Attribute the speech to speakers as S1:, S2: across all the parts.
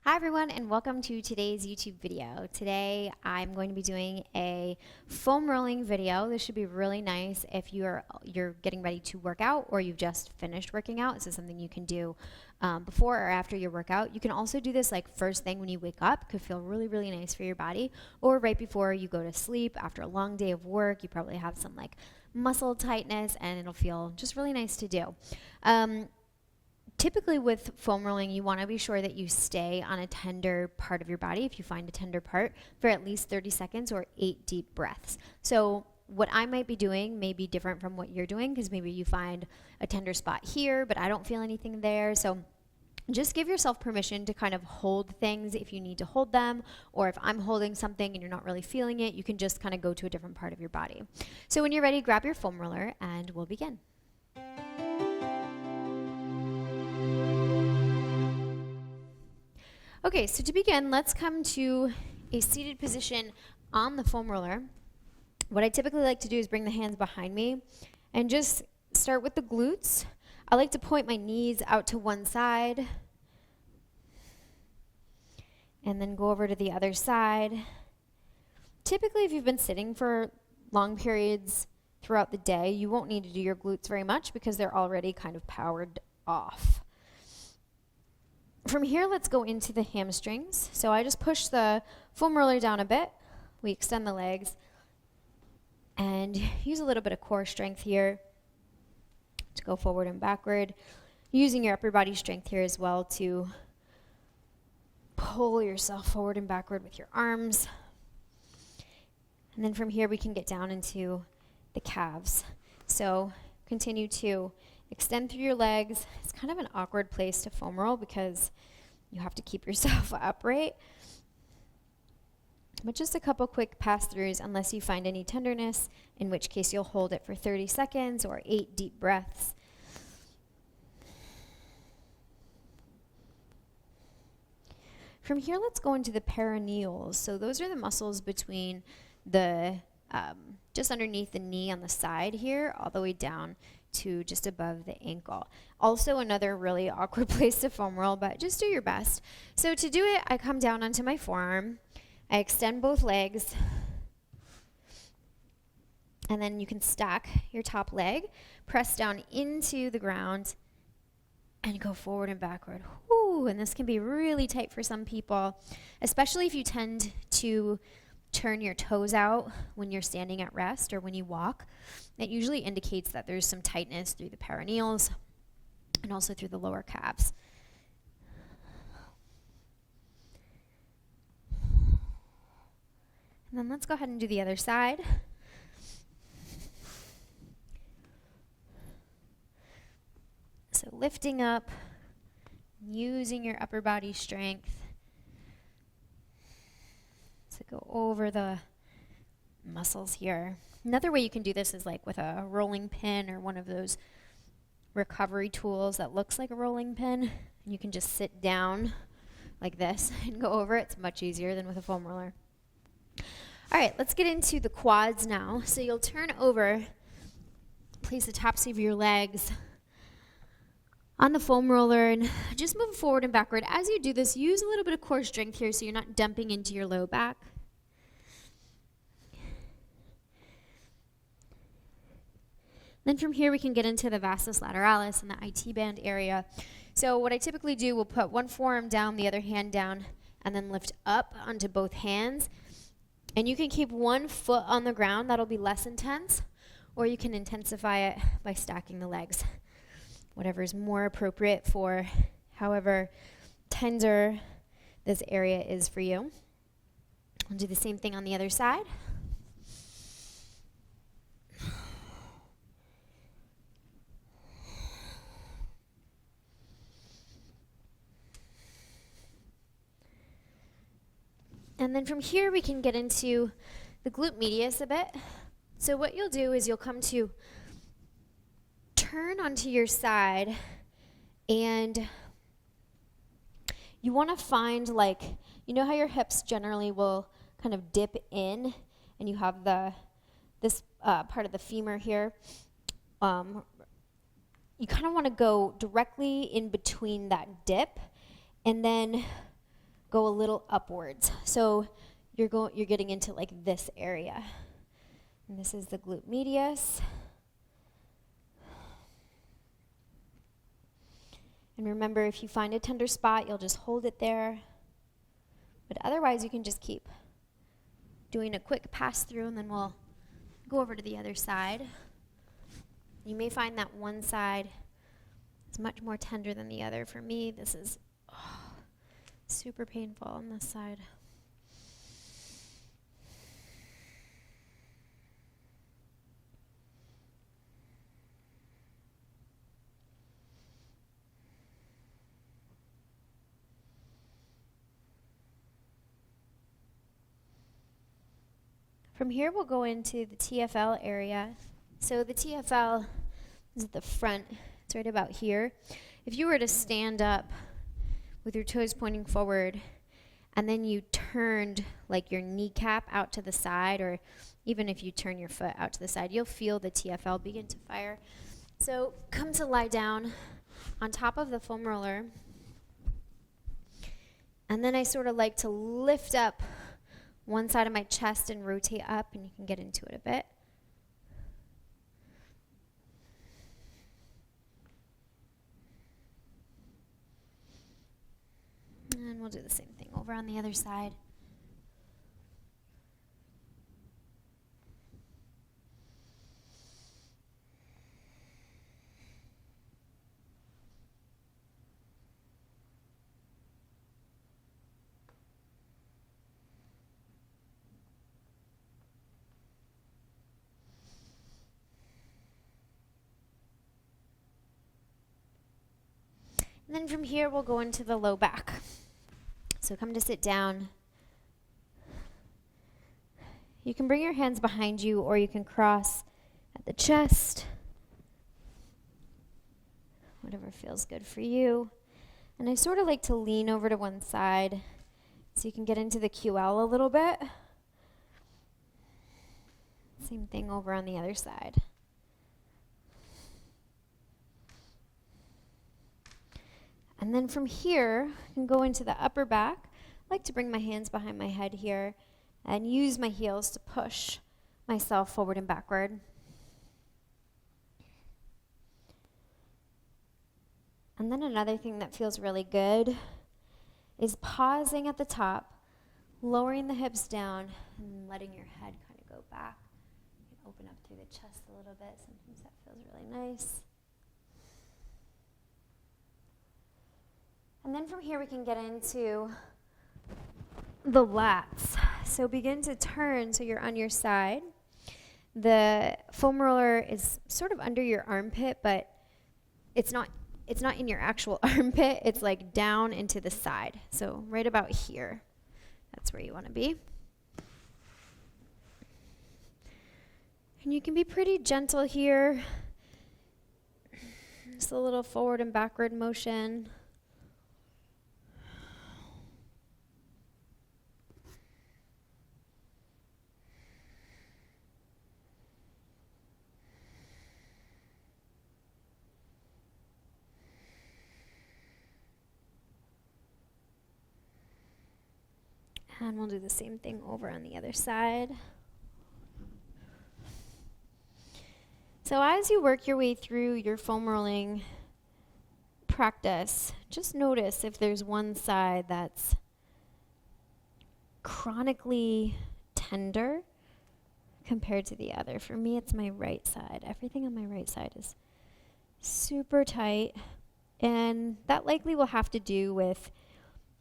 S1: Hi everyone, and welcome to today's YouTube video. Today I'm going to be doing a foam rolling video. This should be really nice if you're getting ready to work out or you've just finished working out. This is something you can do before or after your workout. You can also do this like first thing when you wake up. It could feel really, really nice for your body, or right before you go to sleep after a long day of work. You probably have some like muscle tightness and it'll feel just really nice to do. Typically with foam rolling, you want to be sure that you stay on a tender part of your body, if you find a tender part, for at least 30 seconds or 8 deep breaths. So what I might be doing may be different from what you're doing, because maybe you find a tender spot here, but I don't feel anything there. So just give yourself permission to kind of hold things if you need to hold them, or if I'm holding something and you're not really feeling it, you can just kind of go to a different part of your body. So when you're ready, grab your foam roller and we'll begin. Okay, so to begin, let's come to a seated position on the foam roller. What I typically like to do is bring the hands behind me and just start with the glutes. I like to point my knees out to one side and then go over to the other side. Typically, if you've been sitting for long periods throughout the day, you won't need to do your glutes very much because they're already kind of powered off. From here, let's go into the hamstrings. So I just push the foam roller down a bit. We extend the legs and use a little bit of core strength here to go forward and backward. Using your upper body strength here as well to pull yourself forward and backward with your arms. And then from here, we can get down into the calves. So continue to extend through your legs. It's kind of an awkward place to foam roll because you have to keep yourself upright. But just a couple quick pass-throughs unless you find any tenderness, in which case you'll hold it for 30 seconds or 8 deep breaths. From here, let's go into the perineals. So those are the muscles between the, just underneath the knee on the side here, all the way down to just above the ankle. Also another really awkward place to foam roll, but just do your best. So to do it, I come down onto my forearm, I extend both legs, and then you can stack your top leg, press down into the ground, and go forward and backward. Whew, and this can be really tight for some people, especially if you tend to turn your toes out when you're standing at rest or when you walk. That usually indicates that there's some tightness through the perineals and also through the lower calves. And then let's go ahead and do the other side. So lifting up, using your upper body strength to go over the muscles here. Another way you can do this is like with a rolling pin or one of those recovery tools that looks like a rolling pin. And you can just sit down like this and go over it. It's much easier than with a foam roller. All right, let's get into the quads now. So you'll turn over, place the tops of your legs on the foam roller and just move forward and backward. As you do this, use a little bit of core strength here so you're not dumping into your low back. Then from here, we can get into the Vastus lateralis and the IT band area. So what I typically do, we'll put one forearm down, the other hand down, and then lift up onto both hands. And you can keep one foot on the ground. That'll be less intense. Or you can intensify it by stacking the legs. Whatever is more appropriate for however tender this area is for you. I'll do the same thing on the other side. And then from here, we can get into the glute medius a bit. So what you'll do is you'll come to turn onto your side, and you want to find, like, you know how your hips generally will kind of dip in, and you have this part of the femur here. You kind of want to go directly in between that dip, and then go a little upwards. So you're getting into like this area. And this is the glute medius. And remember, if you find a tender spot, you'll just hold it there. But otherwise, you can just keep doing a quick pass through, and then we'll go over to the other side. You may find that one side is much more tender than the other. For me, this is super painful on this side. From here, we'll go into the TFL area. So the TFL is at the front. It's right about here. If you were to stand up with your toes pointing forward, and then you turned like your kneecap out to the side, or even if you turn your foot out to the side, you'll feel the TFL begin to fire. So come to lie down on top of the foam roller. And then I sort of like to lift up one side of my chest and rotate up, and you can get into it a bit. And we'll do the same thing over on the other side. And then from here, we'll go into the low back. So come to sit down. You can bring your hands behind you, or you can cross at the chest. Whatever feels good for you. And I sort of like to lean over to one side so you can get into the QL a little bit. Same thing over on the other side. And then from here, I can go into the upper back. I like to bring my hands behind my head here and use my heels to push myself forward and backward. And then another thing that feels really good is pausing at the top, lowering the hips down, and letting your head kind of go back. You can open up through the chest a little bit. Sometimes that feels really nice. And then from here we can get into the lats. So begin to turn so you're on your side. The foam roller is sort of under your armpit, but it's not in your actual armpit. It's like down into the side. So right about here. That's where you want to be. And you can be pretty gentle here. Just a little forward and backward motion. And we'll do the same thing over on the other side. So as you work your way through your foam rolling practice, just notice if there's one side that's chronically tender compared to the other. For me, it's my right side. Everything on my right side is super tight, and that likely will have to do with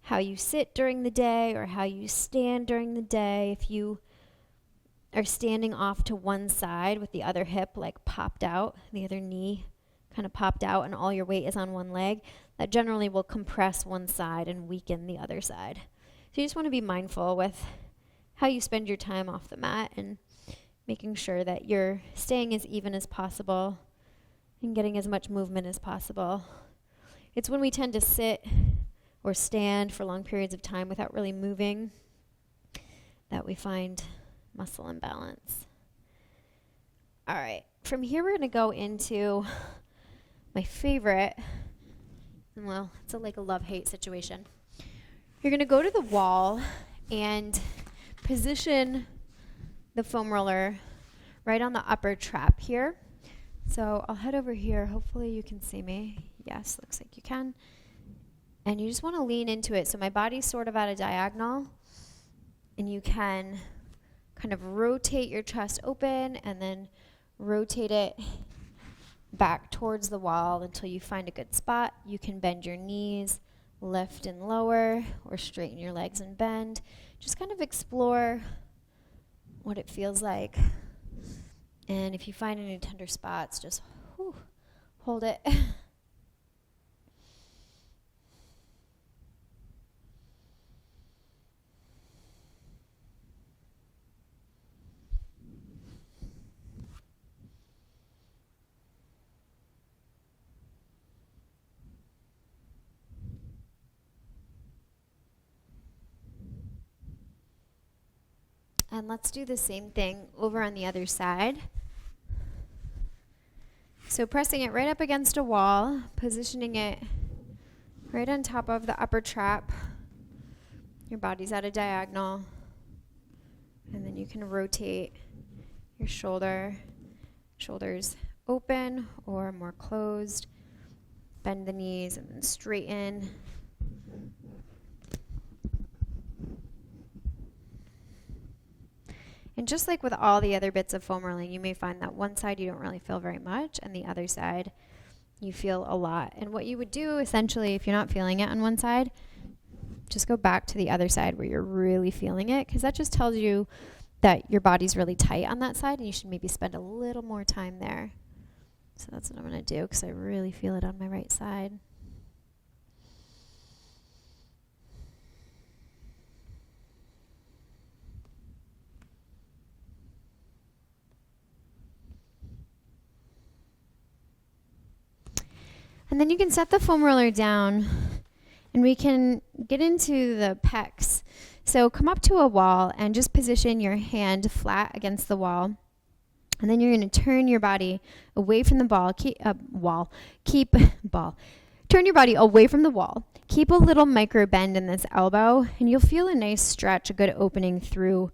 S1: how you sit during the day or how you stand during the day. If you are standing off to one side with the other hip like popped out, the other knee kind of popped out, and all your weight is on one leg, that generally will compress one side and weaken the other side. So you just want to be mindful with how you spend your time off the mat and making sure that you're staying as even as possible and getting as much movement as possible. It's when we tend to sit or stand for long periods of time without really moving that we find muscle imbalance. All right, from here we're going to go into my favorite, well, it's like a love-hate situation. You're going to go to the wall and position the foam roller right on the upper trap here. So I'll head over here. Hopefully you can see me. Yes, looks like you can. And you just want to lean into it. So my body's sort of at a diagonal, and you can kind of rotate your chest open and then rotate it back towards the wall until you find a good spot. You can bend your knees, lift and lower, or straighten your legs and bend. Just kind of explore what it feels like. And if you find any tender spots, just hold it. And let's do the same thing over on the other side. So pressing it right up against a wall, positioning it right on top of the upper trap. Your body's at a diagonal. And then you can rotate your shoulders open or more closed. Bend the knees and then straighten. And just like with all the other bits of foam rolling, you may find that one side you don't really feel very much, and the other side you feel a lot. And what you would do, essentially, if you're not feeling it on one side, just go back to the other side where you're really feeling it, because that just tells you that your body's really tight on that side, and you should maybe spend a little more time there. So that's what I'm going to do, because I really feel it on my right side. And then you can set the foam roller down, and we can get into the pecs. So come up to a wall and just position your hand flat against the wall. And then you're going to turn your body away from the Turn your body away from the wall. Keep a little micro bend in this elbow, and you'll feel a nice stretch, a good opening through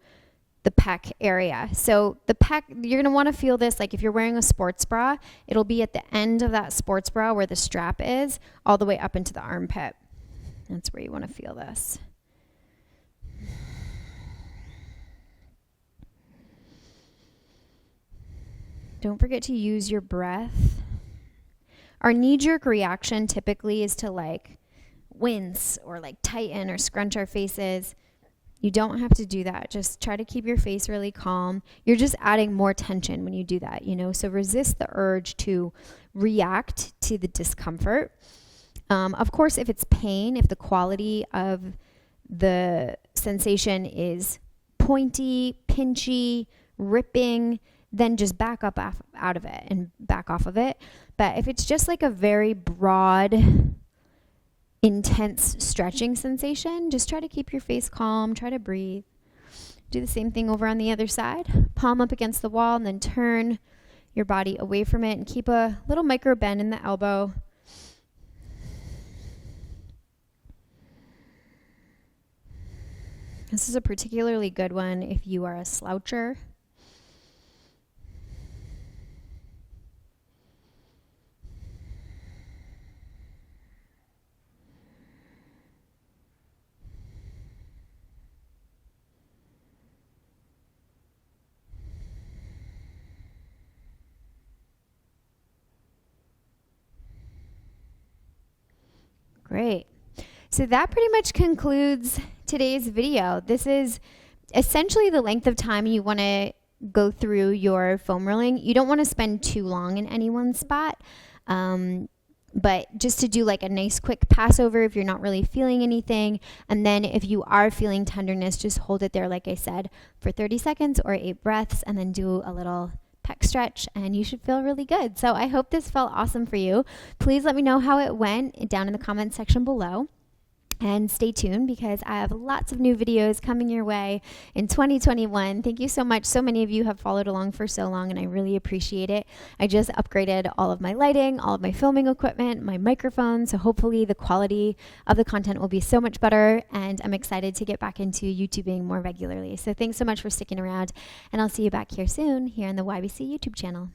S1: the pec area. So the pec, you're going to want to feel this like if you're wearing a sports bra, it'll be at the end of that sports bra where the strap is, all the way up into the armpit. That's where you want to feel this. Don't forget to use your breath. Our knee-jerk reaction typically is to like wince or like tighten or scrunch our faces. You don't have to do that. Just try to keep your face really calm. You're just adding more tension when you do that, you know? So resist the urge to react to the discomfort. Of course, if it's pain, if the quality of the sensation is pointy, pinchy, ripping, then just back up out of it and back off of it. But if it's just like a very broad, intense stretching sensation, just try to keep your face calm, try to breathe. Do the same thing over on the other side. Palm up against the wall and then turn your body away from it and keep a little micro bend in the elbow. This is a particularly good one if you are a sloucher. Great. So that pretty much concludes today's video. This is essentially the length of time you want to go through your foam rolling. You don't want to spend too long in any one spot, but just to do like a nice quick passover if you're not really feeling anything. And then if you are feeling tenderness, just hold it there, like I said, for 30 seconds or 8 breaths, and then do a little pec stretch, and you should feel really good. So I hope this felt awesome for you. Please let me know how it went down in the comments section below. And stay tuned because I have lots of new videos coming your way in 2021. Thank you so much. So many of you have followed along for so long, and I really appreciate it. I just upgraded all of my lighting, all of my filming equipment, my microphone, so hopefully the quality of the content will be so much better, and I'm excited to get back into YouTubing more regularly. So thanks so much for sticking around, and I'll see you back here soon here on the YBC YouTube channel.